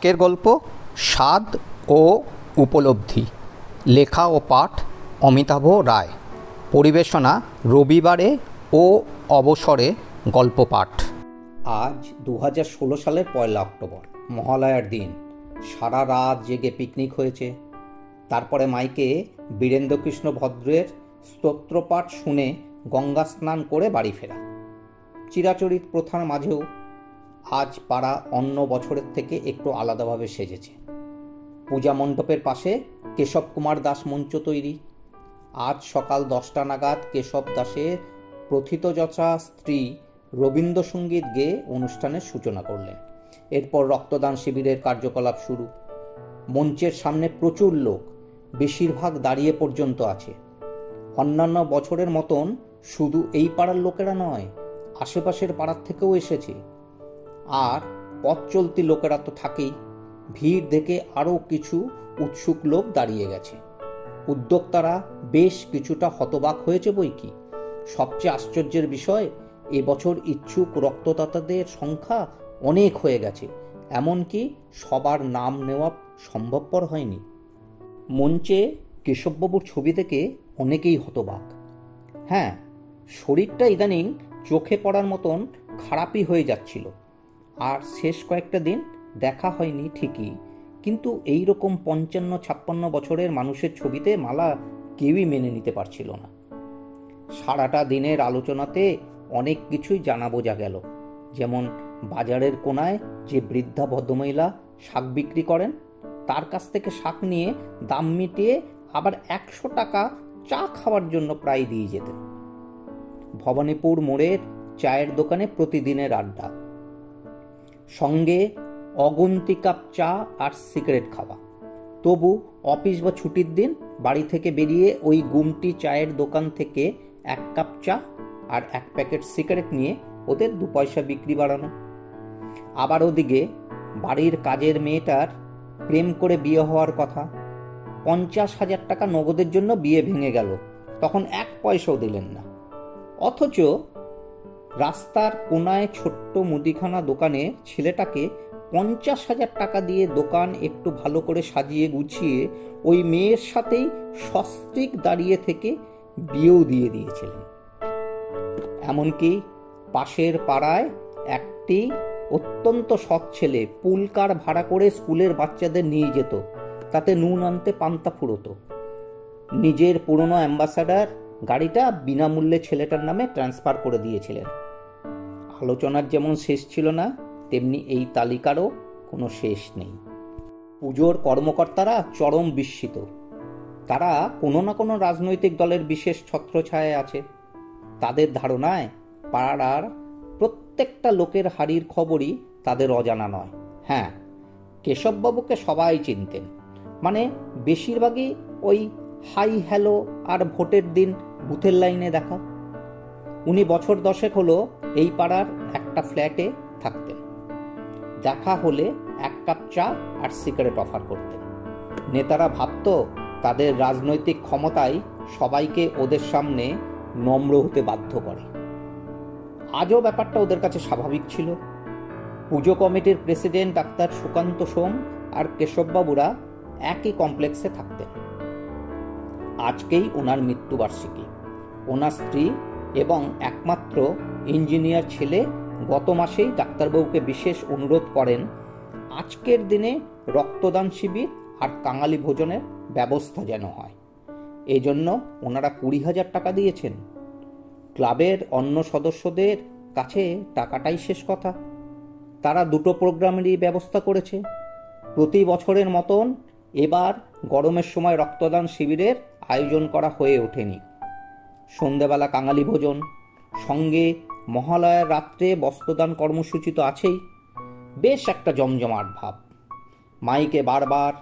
আজকের গল্প স্বাদ ও উপলব্ধি। লেখা ও পাঠ অমিতাভ রায়। পরিবেশনা রবিবারে ও অবসরে গল্প পাঠ। আজ 2016 সালের 1 অক্টোবর, মহালয়ার দিন। সারা রাত জেগে পিকনিক হয়েছে। তারপরে মাইকে বীরেন্দ্রকৃষ্ণ ভদ্রের স্তোত্রপাঠ শুনে গঙ্গা স্নান করে বাড়ি ফেরা। চিরাচরিত প্রথার মাঝেও আজ পাড়া অন্য বছরের থেকে একটু আলাদাভাবে সেজেছে। পূজা মণ্ডপের পাশে কেশব কুমার দাস মঞ্চ তৈরি। আজ সকাল 10টা নাগাদ কেশব দাসের প্রথিতযশা স্ত্রী রবীন্দ্রসঙ্গীত গেয়ে অনুষ্ঠানের সূচনা করলেন। এরপর রক্তদান শিবিরের কার্যকলাপ শুরু। মঞ্চের সামনে প্রচুর লোক, বেশিরভাগ দাঁড়িয়ে পর্যন্ত আছে। অন্যান্য বছরের মতন শুধু এই পাড়ার লোকেরা নয়, আশেপাশের পাড়ার থেকেও এসেছে। আর পথ চলতি লোকেরা তো থাকেই। ভিড় দেখে আরও কিছু উৎসুক লোক দাঁড়িয়ে গেছে। উদ্যোক্তারা বেশ কিছুটা হতবাক হয়েছে বই কি। সবচেয়ে আশ্চর্যের বিষয়, এবছর ইচ্ছুক রক্তদাতাদের সংখ্যা অনেক হয়ে গেছে। এমনকি সবার নাম নেওয়া সম্ভবপর হয়নি। মঞ্চে কেশববাবুর ছবি দেখে অনেকেই হতবাক। হ্যাঁ, শরীরটা ইদানিং চোখে পড়ার মতন খারাপই হয়ে যাচ্ছিল। আর শেষ কয়েকটা দিন দেখা হয়নি ঠিকই, কিন্তু এই রকম 55-56 বছরের মানুষের ছবিতে মালা কেউই মেনে নিতে পারছিল না। সারাটা দিনের আলোচনাতে অনেক কিছুই জানা বোঝা গেল। যেমন বাজারের কোনায় যে বৃদ্ধা ভদ্রমহিলা শাক বিক্রি করেন, তার কাছ থেকে শাক নিয়ে দাম মিটিয়ে আবার 100 টাকা চা খাওয়ার জন্য প্রায় দিয়ে যেতেন। ভবানীপুর মোড়ের চায়ের দোকানে প্রতিদিনের আড্ডা, সঙ্গে অগুন্তি কাপ চা আর সিগারেট খাওয়া। তবু অফিস বা ছুটির দিন বাড়ি থেকে বেরিয়ে ওই গুমটি চায়ের দোকান থেকে 1 কাপ চা আর 1 প্যাকেট সিগারেট নিয়ে ওদের 2 পয়সা বিক্রি বাড়ানো। আবার ওদিকে বাড়ির কাজের মেয়েটার প্রেম করে বিয়ে হওয়ার কথা। 50,000 টাকা নগদের জন্য বিয়ে ভেঙে গেল, তখন 1 পয়সাও দিলেন না। অথচ রাস্তার কোনায় ছোট্ট মুদিখানা দোকানে ছেলেটাকে 50,000 টাকা দিয়ে দোকান একটু ভালো করে সাজিয়ে গুছিয়ে ওই মেয়ের সাথেই সস্ত্রীক দাঁড়িয়ে থেকে বিয়েও দিয়ে দিয়েছিলেন। এমনকি পাশের পাড়ায় একটি অত্যন্ত সৎ ছেলে পুলকার ভাড়া করে স্কুলের বাচ্চাদের নিয়ে যেত, তাতে নুন আনতে পান্তা ফুরোতো। নিজের পুরনো অ্যাম্বাসাডার গাড়িটা বিনামূল্যে ছেলেটার নামে ট্রান্সফার করে দিয়েছিলেন। আলোচনার যেমন শেষ ছিল না, তেমনি এই তালিকারও কোনো শেষ নেই। পুজোর কর্মকর্তারা চরম বিস্মিত। তারা কোনো না কোনো রাজনৈতিক দলের বিশেষ ছত্রছায়ায় আছে। তাদের ধারণায় পাড়ার প্রত্যেকটা লোকের হাড়ির খবরই তাদের অজানা নয়। হ্যাঁ, কেশববাবুকে সবাই চিনতেন, মানে বেশিরভাগই ওই হাই হ্যালো আর ভোটের দিন বুথের লাইনে দেখা। উনি বছর 10 হলো এই পাড়ার একটা ফ্ল্যাটে থাকতেন। দেখা হলে 1 কাপ চা আর সিগারেট অফার করতেন। নেতারা ভাবত তাদের রাজনৈতিক ক্ষমতাই সবাইকে ওদের সামনে নম্র হতে বাধ্য করে। আজও ব্যাপারটা ওদের কাছে স্বাভাবিক ছিল। পুজো কমিটির প্রেসিডেন্ট ডাক্তার সুকান্ত সোম আর কেশববাবুরা একই কমপ্লেক্সে থাকতেন। আজকেই ওনার মৃত্যুবার্ষিকী। ওনার স্ত্রী এবং একমাত্র ইঞ্জিনিয়ার ছেলে গত মাসেই ডাক্তারবাবুকে বিশেষ অনুরোধ করেন আজকের দিনে রক্তদান শিবির আর কাঙালি ভোজনের ব্যবস্থা যেন হয়। এই জন্য ওনারা 20,000 টাকা দিয়েছেন। ক্লাবের অন্য সদস্যদের কাছে টাকাটাই শেষ কথা। তারা 2টো প্রোগ্রামেরই ব্যবস্থা করেছে। প্রতি বছরের মতন এবার গরমের সময় রক্তদান শিবিরের আয়োজন করা হয়ে ওঠেনি। সন্ধেবেলা কাঙালি ভোজন, সঙ্গে মহালয়ার রাত্রে বস্ত্রদান কর্মসূচি তো আছেই। বেশ একটা জমজমাট ভাব। মাইকে বারবার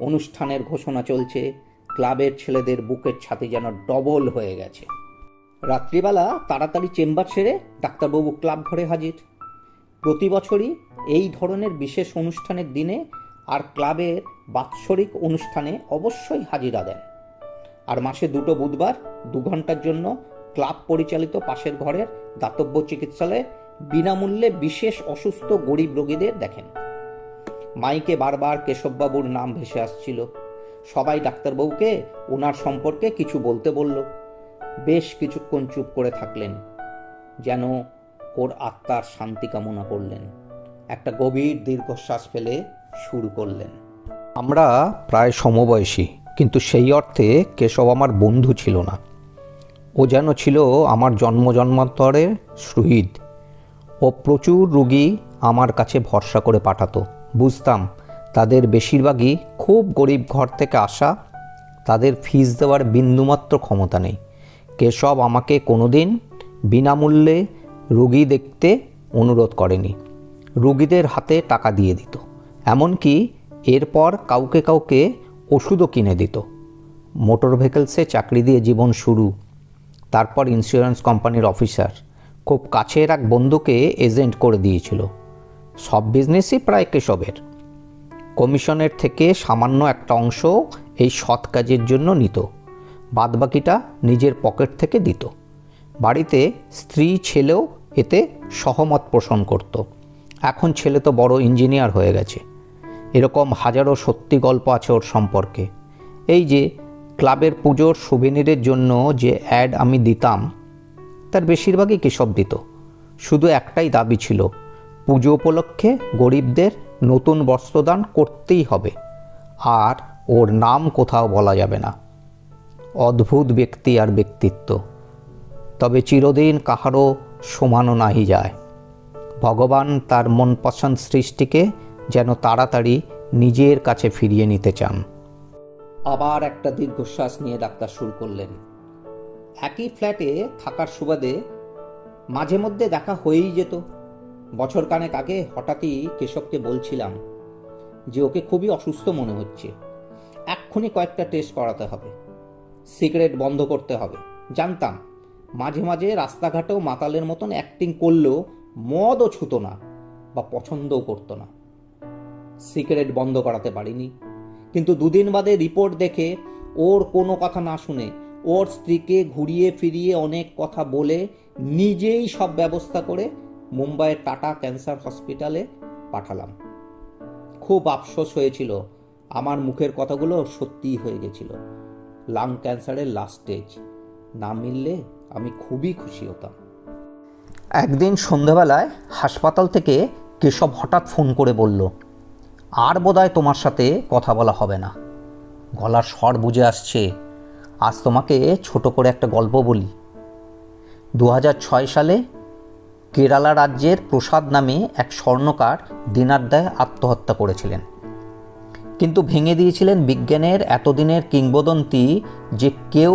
অনুষ্ঠানের ঘোষণা চলছে। ক্লাবের ছেলেদের বুকের ছাতি যেন ডবল হয়ে গেছে। রাত্রিবেলা তাড়াতাড়ি চেম্বার ছেড়ে ডাক্তারবাবু ক্লাব ঘরে হাজির। প্রতি বছরই এই ধরনের বিশেষ অনুষ্ঠানের দিনে আর ক্লাবের বাৎসরিক অনুষ্ঠানে অবশ্যই হাজিরা দেন। আর মাসে 2টো বুধবার 2 ঘন্টার জন্য ক্লাব পরিচালিত পাশের ঘরের দাতব্য চিকিৎসালয়ে বিনামূল্যে বিশেষ অসুস্থ গরিব রোগীদের দেখেন। মাইকে বারবার কেশববাবুর নাম ভেসে আসছিল। সবাই ডাক্তারবাবুকে ওনার সম্পর্কে কিছু বলতে বলল। বেশ কিছুক্ষণ চুপ করে থাকলেন, যেন ওর আত্মার শান্তি কামনা করলেন। একটা গভীর দীর্ঘশ্বাস ফেলে শুরু করলেন। আমরা প্রায় সমবয়সী, কিন্তু সেই অর্থে কেশব আমার বন্ধু ছিল না। ও যেন ছিল আমার জন্মান্তরের সুহৃদ। ও প্রচুর রোগী আমার কাছে ভরসা করে পাঠাতো। বুঝতাম তাদের বেশিরভাগই খুব গরিব ঘর থেকে আসা, তাদের ফিস দেওয়ার বিন্দুমাত্র ক্ষমতা নেই। কেশব আমাকে কোনোদিন বিনামূল্যে রোগী দেখতে অনুরোধ করেনি, রোগীদের হাতে টাকা দিয়ে দিত। এমনকি এরপর কাউকে কাউকে ওষুধও কিনে দিত। মোটর ভেহিকলসে চাকরি দিয়ে জীবন শুরু, তারপর ইন্স্যুরেন্স কোম্পানির অফিসার। খুব কাছের এক বন্ধুকে এজেন্ট করে দিয়েছিল। সব বিজনেসই প্রায় কেশবের। কমিশনের থেকে সামান্য একটা অংশ এই সৎ কাজের জন্য নিত, বাদবাকিটা নিজের পকেট থেকে দিত। বাড়িতে স্ত্রী ছেলেও এতে সহমত পোষণ করত। এখন ছেলে তো বড় ইঞ্জিনিয়ার হয়ে গেছে। এরকম হাজারো সত্যি গল্প আছে ওর সম্পর্কে। এই যে ক্লাবের পুজোর সুভেনিরের জন্য যে অ্যাড আমি দিতাম, তার বেশিরভাগই কেশব দিত। শুধু একটাই দাবি ছিল, পুজো উপলক্ষে গরিবদের নতুন বস্ত্রদান করতেই হবে, আর ওর নাম কোথাও বলা যাবে না। অদ্ভুত ব্যক্তি আর ব্যক্তিত্ব, তবে চিরদিন কাহারও সমানও নাহি যায়। ভগবান তার মনপসন্দ সৃষ্টিকে যেন তাড়াতাড়ি নিজের কাছে ফিরিয়ে নিতে চান। আবার একটা দীর্ঘশ্বাস নিয়ে ডাক্তার শুরু করলেন। একই ফ্ল্যাটে থাকার সুবাদে মাঝে মধ্যে দেখা হয়েই যেত। বছর কানেক আগে হঠাৎই কেশবকে বলছিলাম যে ওকে খুবই অসুস্থ মনে হচ্ছে, এক্ষুনি কয়েকটা টেস্ট করাতে হবে, সিগারেট বন্ধ করতে হবে। জানতাম মাঝে মাঝে রাস্তাঘাটেও মাতালের মতন অ্যাক্টিং করলেও মদও ছুতো না বা পছন্দও করতো না। সিগারেট বন্ধ করাতে পারিনি, কিন্তু দুদিন বাদে রিপোর্ট দেখে ওর কোনো কথা না শুনে ওর স্ত্রীকে ঘুরিয়ে ফিরিয়ে অনেক কথা বলে নিজেই সব ব্যবস্থা করে মুম্বাইয়ের টাটা ক্যান্সার হসপিটালে পাঠালাম। খুব আফসোস হয়েছিল, আমার মুখের কথাগুলো সত্যিই হয়ে গেছিল। লাং ক্যান্সারের লাস্ট স্টেজ। না মিললে আমি খুবই খুশি হতাম। একদিন সন্ধ্যাবেলায় হাসপাতাল থেকে কেশব হঠাৎ ফোন করে বলল, আর বোধহয় তোমার সাথে কথা বলা হবে না। গলার স্বর বুঝে আসছে। আজ তোমাকে ছোট করে একটা গল্প বলি। 2006 সালে কেরালা রাজ্যের প্রসাদ নামে এক স্বর্ণকার দিনারদায় আত্মহত্যা করেছিলেন, কিন্তু ভেঙে দিয়েছিলেন বিজ্ঞানের এতদিনের কিংবদন্তি যে কেউ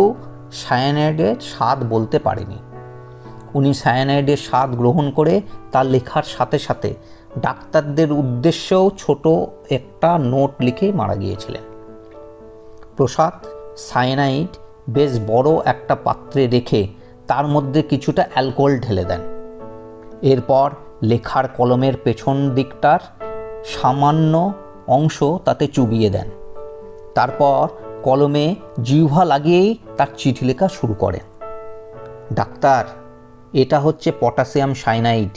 সায়ানাইডের স্বাদ বলতে পারেনি। উনি সায়ানাইডের স্বাদ গ্রহণ করে তার লেখার সাথে সাথে ডাক্তারদের উদ্দেশ্যেও ছোট একটা নোট লিখে মারা গিয়েছিলেন। প্রসাদ সায়ানাইড বেশ বড় একটা পাত্রে রেখে তার মধ্যে কিছুটা অ্যালকোহল ঢেলে দেন। এরপর লেখার কলমের পেছন দিকটার সামান্য অংশ তাতে চুবিয়ে দেন। তারপর কলমে জিহ্বা লাগিয়েই তার চিঠি লেখা শুরু করেন। ডাক্তার, এটা হচ্ছে পটাশিয়াম সায়ানাইড।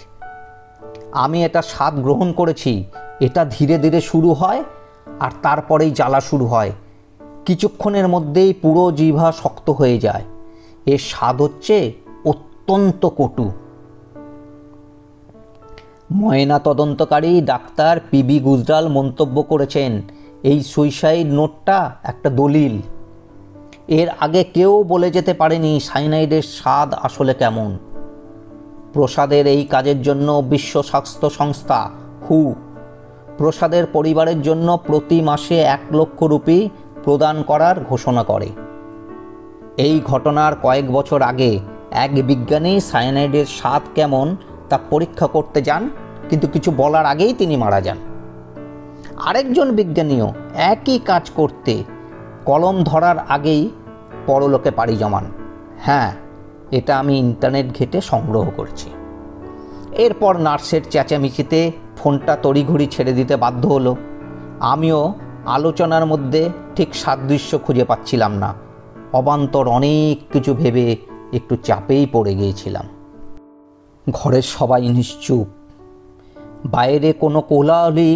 আমি এটা স্বাদ গ্রহণ করেছি। এটা ধীরে ধীরে শুরু হয় আর তারপরেই জ্বালা শুরু হয়। কিছুক্ষণের মধ্যেই পুরো জিহ্বা শক্ত হয়ে যায়। এর স্বাদ হচ্ছে অত্যন্ত কটু। ময়না তদন্তকারী ডাক্তার পিবি গুজরাল মন্তব্য করেছেন, এই সুইসাইড নোটটা একটা দলিল। এর আগে কেউ বলে যেতে পারেনি সায়ানাইডের স্বাদ আসলে কেমন। প্রসাদের এই কাজের জন্য বিশ্ব স্বাস্থ্য সংস্থা প্রসাদের পরিবারের জন্য প্রতি মাসে 1 লক্ষ রুপি প্রদান করার ঘোষণা করে। এই ঘটনার কয়েক বছর আগে এক বিজ্ঞানী সায়ানাইডের স্বাদ কেমন তা পরীক্ষা করতে যান, কিন্তু কিছু বলার আগেই তিনি মারা যান। আরেকজন বিজ্ঞানীও একই কাজ করতে কলম ধরার আগেই পরলোকে পাড়ি জমান। হ্যাঁ, এটা আমি ইন্টারনেট ঘেঁটে সংগ্রহ করছি। এরপর নার্সের চেঁচামেচিতে ফোনটা তড়িঘড়ি ছেড়ে দিতে বাধ্য হলো। আমিও আলোচনার মধ্যে ঠিক সাদৃশ্য খুঁজে পাচ্ছিলাম না। অবান্তর অনেক কিছু ভেবে একটু চাপেই পড়ে গিয়েছিলাম। ঘরের সবাই নিশ্চুপ। বাইরে কোনো কোলাহলই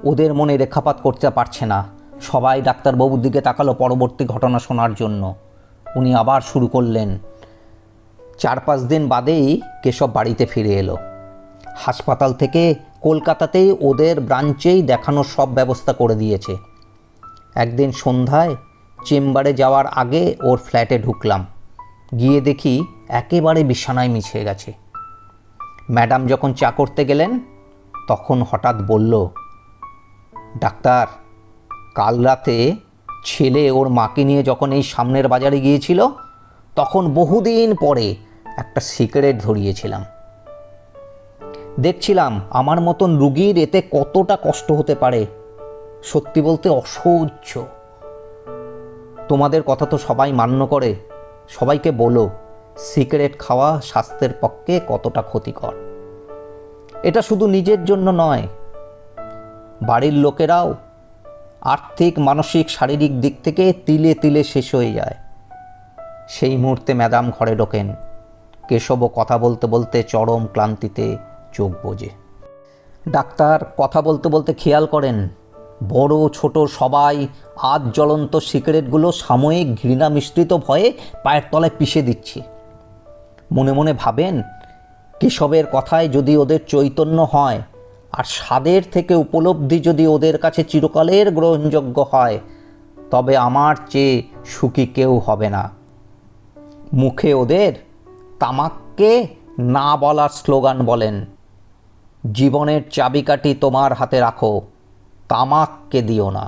ওদের মনে রেখাপাত করতে পারছে না। সবাই ডাক্তারবাবুর দিকে তাকালো পরবর্তী ঘটনা শোনার জন্য। উনি আবার শুরু করলেন। 4-5 দিন বাদেই কেশব বাড়িতে ফিরে এলো। হাসপাতাল থেকে কলকাতাতেই ওদের ব্রাঞ্চেই দেখানোর সব ব্যবস্থা করে দিয়েছে। একদিন সন্ধ্যায় চেম্বারে যাওয়ার আগে ওর ফ্ল্যাটে ঢুকলাম। গিয়ে দেখি একেবারে বিছানায় মিশে গেছে। ম্যাডাম যখন চা করতে গেলেন তখন হঠাৎ বলল, ডাক্তার, কাল রাতে ছেলে ওর মাকে নিয়ে যখন এই সামনের বাজারে গিয়েছিল তখন বহুদিন পরে একটা সিগারেট ধরিয়েছিলাম। দেখছিলাম আমার মতন রুগীর এতে কতটা কষ্ট হতে পারে। সত্যি বলতে অসহ্য। তোমাদের কথা তো সবাই মান্য করে। সবাইকে বলো সিগারেট খাওয়া স্বাস্থ্যের পক্ষে কতটা ক্ষতিকর। এটা শুধু নিজের জন্য নয়, বাড়ির লোকেরাও আর্থিক, মানসিক, শারীরিক দিক থেকে তিলে তিলে শেষ হয়ে যায়। সেই মুহূর্তে ম্যাডাম ঘরে ঢোকেন। কেশবও কথা বলতে বলতে চরম ক্লান্তিতে চোখ বোজে। ডাক্তার কথা বলতে বলতে খেয়াল করেন বড় ছোট সবাই আজ জ্বলন্ত সিগারেটগুলো সাময়িক ঘৃণা মিশ্রিত ভয়ে পায়ের তলায় পিষে দিচ্ছি। মনে মনে ভাবেন, কেশবের কথায় যদি ওদের চৈতন্য হয় আর স্বাদের থেকে উপলব্ধি যদি ওদের কাছে চিরকালের গ্রহণযোগ্য হয়, তবে আমার চেয়ে সুখী কেউ হবে না। মুখে ওদের তামাককে না বলার স্লোগান বলেন, জীবনের চাবিকাঠি তোমার হাতে রাখো, তামাককে দিও না।